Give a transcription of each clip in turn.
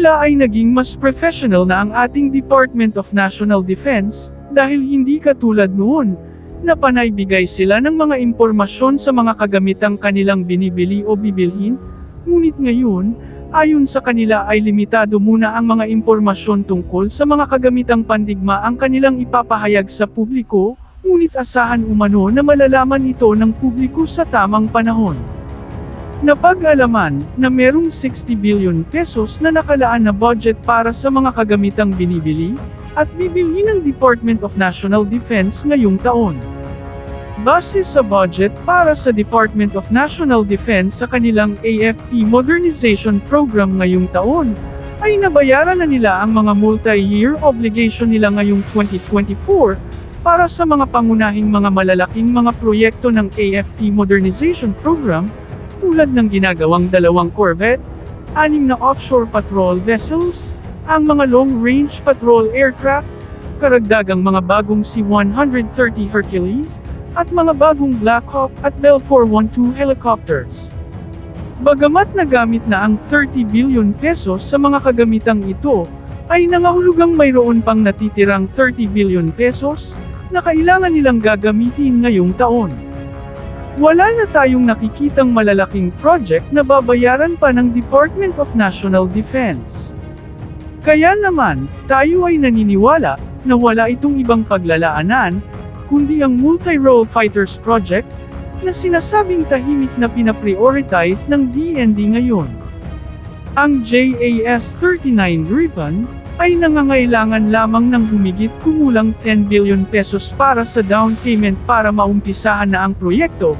Tila ay naging mas professional na ang ating Department of National Defense, dahil hindi katulad noon, na panay bigay sila ng mga impormasyon sa mga kagamitang kanilang binibili o bibilhin, ngunit ngayon, ayon sa kanila ay limitado muna ang mga impormasyon tungkol sa mga kagamitang pandigma ang kanilang ipapahayag sa publiko, ngunit asahan umano na malalaman ito ng publiko sa tamang panahon. Napag-alaman na merong 60 billion pesos na nakalaan na budget para sa mga kagamitang binibili at bibilhin ng Department of National Defense ngayong taon. Base sa budget para sa Department of National Defense sa kanilang AFP Modernization Program ngayong taon, ay nabayaran na nila ang mga multi-year obligation nila ngayong 2024 para sa mga pangunahing mga malalaking mga proyekto ng AFP Modernization Program, tulad ng ginagawang 2 corvette, 6 na offshore patrol vessels, ang mga long-range patrol aircraft, karagdagang mga bagong C-130 Hercules, at mga bagong Black Hawk at Bell 412 helicopters. Bagamat nagamit na ang 30 billion pesos sa mga kagamitang ito, ay nangahulugang mayroon pang natitirang 30 billion pesos na kailangan nilang gagamitin ngayong taon. Wala na tayong nakikitang malalaking project na babayaran pa ng Department of National Defense. Kaya naman, tayo ay naniniwala na wala itong ibang paglalaanan, kundi ang Multi-Role Fighters Project, na sinasabing tahimik na pinaprioritize ng DND ngayon. Ang JAS-39 Gripen ay nangangailangan lamang ng humigit kumulang 10 billion pesos para sa down payment para maumpisahan na ang proyekto,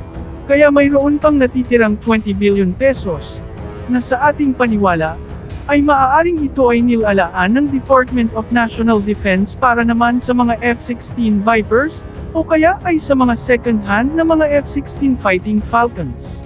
kaya mayroon pang natitirang 20 billion pesos, na sa ating paniwala, ay maaaring ito ay nilalaan ng Department of National Defense para naman sa mga F-16 Vipers, o kaya ay sa mga second-hand na mga F-16 Fighting Falcons.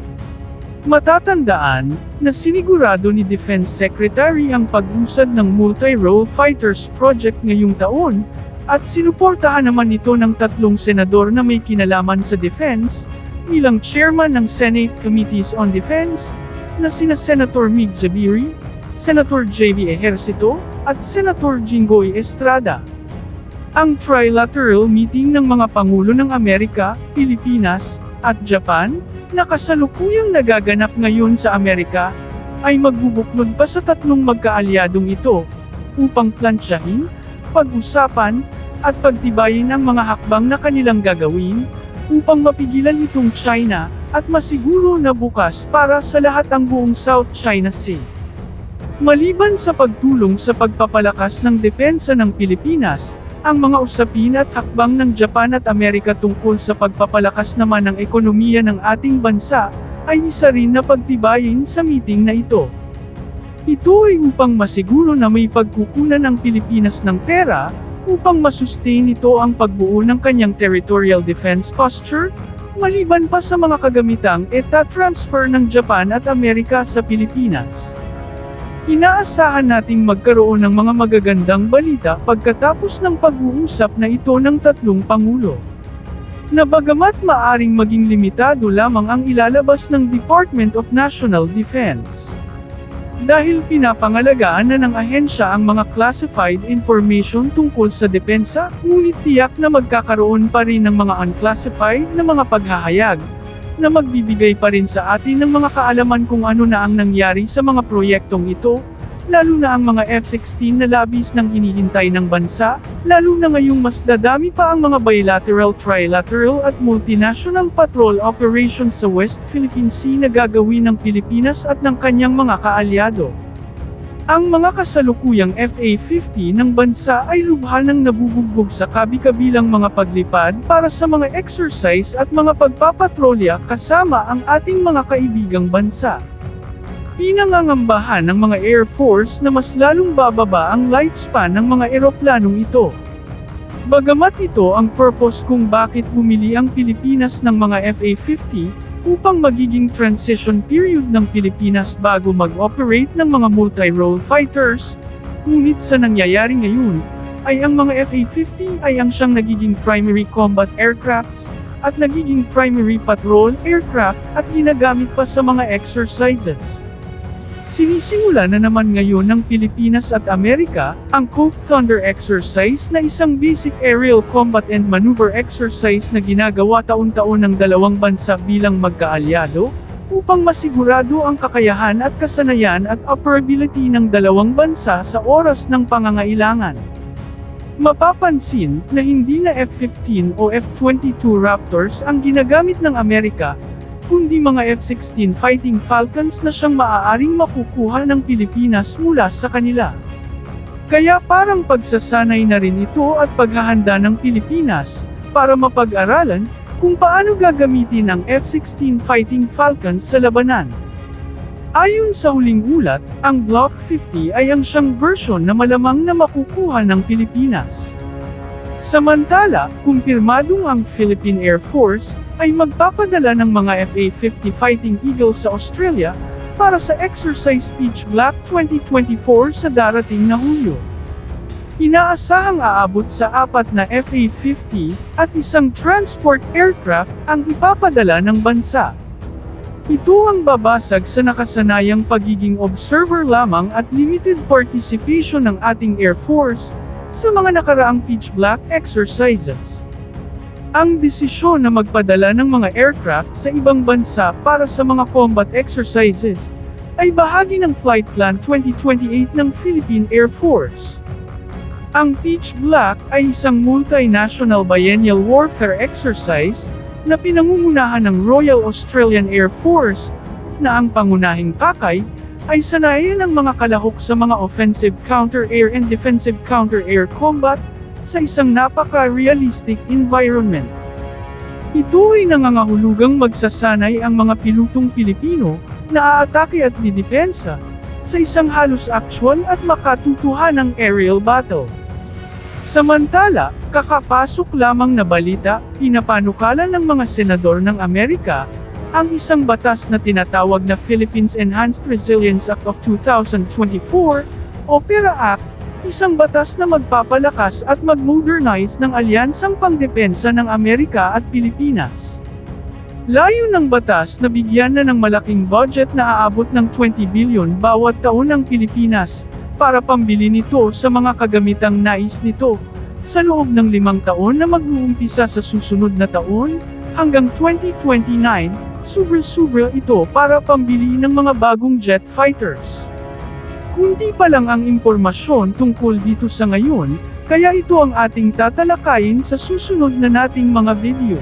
Matatandaan na sinigurado ni Defense Secretary ang pag-usad ng Multi-Role Fighters Project ngayong taon, at sinuportahan naman ito ng 3 senador na may kinalaman sa defense, bilang chairman ng Senate Committees on Defense, na sina Senator Mig Zubiri, Senator J.V. Ejercito, at Senator Jinggoy Estrada. Ang trilateral meeting ng mga Pangulo ng Amerika, Pilipinas, at Japan, na kasalukuyang nagaganap ngayon sa Amerika, ay magbubuklod pa sa 3 magkaalyadong ito, upang plansyahin, pag-usapan, at pagtibayin ang mga hakbang na kanilang gagawin, upang mapigilan itong China, at masiguro na bukas para sa lahat ang buong South China Sea. Maliban sa pagtulong sa pagpapalakas ng depensa ng Pilipinas, ang mga usapin at hakbang ng Japan at Amerika tungkol sa pagpapalakas naman ng ekonomiya ng ating bansa, ay isa rin na pagtibayin sa meeting na ito. Ito ay upang masiguro na may pagkukunan ang Pilipinas ng pera, upang masustain ito ang pagbuo ng kanyang territorial defense posture, maliban pa sa mga kagamitang transfer ng Japan at Amerika sa Pilipinas. Inaasahan nating magkaroon ng mga magagandang balita pagkatapos ng pag-uusap na ito ng 3 Pangulo. Na bagamat maaring maging limitado lamang ang ilalabas ng Department of National Defense. Dahil pinapangalagaan na ng ahensya ang mga classified information tungkol sa depensa, ngunit tiyak na magkakaroon pa rin ng mga unclassified na mga paghahayag, na magbibigay pa rin sa atin ng mga kaalaman kung ano na ang nangyari sa mga proyektong ito, lalo na ang mga F-16 na labis nang hinihintay ng bansa, lalo na ngayong mas dadami pa ang mga bilateral, trilateral at multinational patrol operations sa West Philippine Sea na gagawin ng Pilipinas at ng kanyang mga kaalyado. Ang mga kasalukuyang FA-50 ng bansa ay lubha ng nabubugbog sa kabi-kabilang mga paglipad para sa mga exercise at mga pagpapatrolya kasama ang ating mga kaibigang bansa. Pinangangambahan ng mga Air Force na mas lalong bababa ang lifespan ng mga eroplanong ito. Bagamat ito ang purpose kung bakit bumili ang Pilipinas ng mga FA-50, upang magiging transition period ng Pilipinas bago mag-operate ng mga multi-role fighters, ngunit sa nangyayari ngayon, ay ang mga FA-50 ay ang siyang nagiging primary combat aircrafts, at nagiging primary patrol aircraft at ginagamit pa sa mga exercises. Sinisimula na naman ngayon ng Pilipinas at Amerika, ang Cope Thunder Exercise na isang basic aerial combat and maneuver exercise na ginagawa taon-taon ng dalawang bansa bilang magkaalyado, upang masigurado ang kakayahan at kasanayan at operability ng dalawang bansa sa oras ng pangangailangan. Mapapansin na hindi na F-15 o F-22 Raptors ang ginagamit ng Amerika, kundi mga F-16 Fighting Falcons na siyang maaaring makukuha ng Pilipinas mula sa kanila. Kaya parang pagsasanay na rin ito at paghahanda ng Pilipinas, para mapag-aralan, kung paano gagamitin ang F-16 Fighting Falcons sa labanan. Ayon sa huling ulat, ang Block 50 ay ang siyang version na malamang na makukuha ng Pilipinas. Samantala, kumpirmadong ang Philippine Air Force ay magpapadala ng mga FA-50 Fighting Eagle sa Australia para sa Exercise Pitch Black 2024 sa darating na Hulyo. Inaasahang aabot sa 4 na FA-50 at isang transport aircraft ang ipapadala ng bansa. Ito ang babasag sa nakasanayang pagiging observer lamang at limited participation ng ating Air Force sa mga nakaraang Pitch Black exercises. Ang desisyon na magpadala ng mga aircraft sa ibang bansa para sa mga combat exercises ay bahagi ng Flight Plan 2028 ng Philippine Air Force. Ang Pitch Black ay isang multinational biennial warfare exercise na pinangungunahan ng Royal Australian Air Force, na ang pangunahing pakay ay sanayin ng mga kalahok sa mga offensive counter-air and defensive counter-air combat sa isang napaka-realistic environment. Ito ay nangangahulugang magsasanay ang mga pilotong Pilipino na aatake at didepensa sa isang halos actual at makatutuhanang aerial battle. Samantala, kakapasok lamang na balita, pinapanukala ng mga senador ng Amerika, ang isang batas na tinatawag na Philippines Enhanced Resilience Act of 2024, o PERA Act, isang batas na magpapalakas at mag-modernize ng alyansang pangdepensa ng Amerika at Pilipinas. Layo ng batas na bigyan na ng malaking budget na aabot ng 20 billion bawat taon ng Pilipinas, para pambili nito sa mga kagamitang nais nito, sa loob ng 5 taon na mag-uumpisa sa susunod na taon, hanggang 2029, sobra-sobra ito para pambili ng mga bagong jet fighters. Kunti pa lang ang impormasyon tungkol dito sa ngayon, kaya ito ang ating tatalakayin sa susunod na nating mga video.